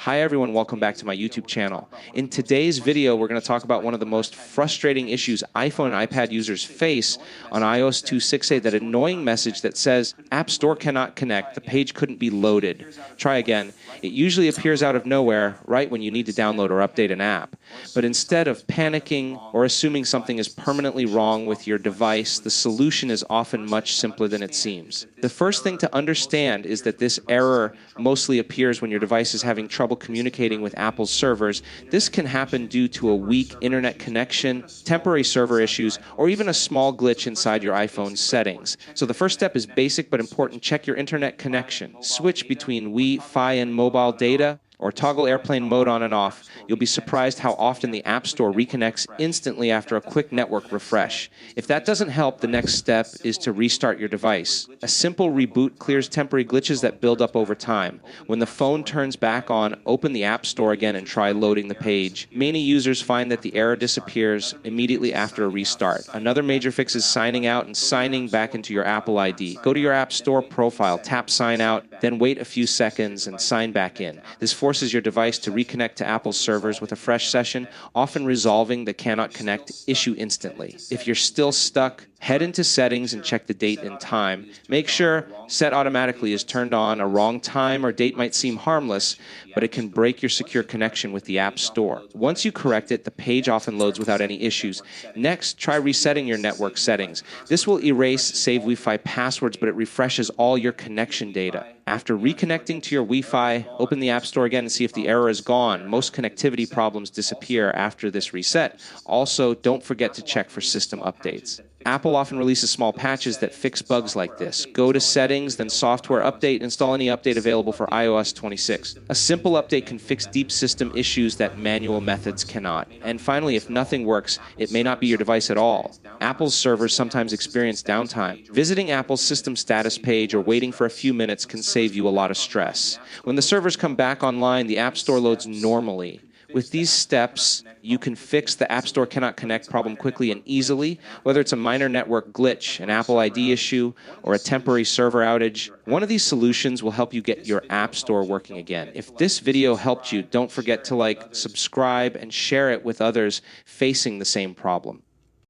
Hi everyone, welcome back to my YouTube channel. In today's video, we're going to talk about one of the most frustrating issues iPhone and iPad users face on iOS 2.6a, that annoying message that says, App Store cannot connect, the page couldn't be loaded. Try again. It usually appears out of nowhere, right when you need to download or update an app. But instead of panicking or assuming something is permanently wrong with your device, the solution is often much simpler than it seems. The first thing to understand is that this error mostly appears when your device is having trouble communicating with Apple's servers. This can happen due to a weak internet connection, temporary server issues, or even a small glitch inside your iPhone's settings. So the first step is basic but important. Check your internet connection. Switch between Wi-Fi and mobile data, or toggle airplane mode on and off. You'll be surprised how often the App Store reconnects instantly after a quick network refresh. If that doesn't help, the next step is to restart your device. A simple reboot clears temporary glitches that build up over time. When the phone turns back on, open the App Store again and try loading the page. Many users find that the error disappears immediately after a restart. Another major fix is signing out and signing back into your Apple ID. Go to your App Store profile, tap sign out, then wait a few seconds and sign back in. This forces your device to reconnect to Apple's servers with a fresh session, often resolving the cannot connect issue instantly. If you're still stuck, head into settings and check the date and time. Make sure set automatically is turned on. A wrong time or date might seem harmless, but it can break your secure connection with the App Store. Once you correct it, the page often loads without any issues. Next, try resetting your network settings. This will erase save Wi-Fi passwords, but it refreshes all your connection data. After reconnecting to your Wi-Fi, open the App Store again and see if the error is gone. Most connectivity problems disappear after this reset. Also, don't forget to check for system updates. Apple often releases small patches that fix bugs like this. Go to Settings, then Software Update, install any update available for iOS 26. A simple update can fix deep system issues that manual methods cannot. And finally, if nothing works, it may not be your device at all. Apple's servers sometimes experience downtime. Visiting Apple's system status page or waiting for a few minutes can save you a lot of stress. When the servers come back online, the App Store loads normally. With these steps, you can fix the App Store cannot connect problem quickly and easily, whether it's a minor network glitch, an Apple ID issue, or a temporary server outage. One of these solutions will help you get your App Store working again. If this video helped you, don't forget to like, subscribe, and share it with others facing the same problem.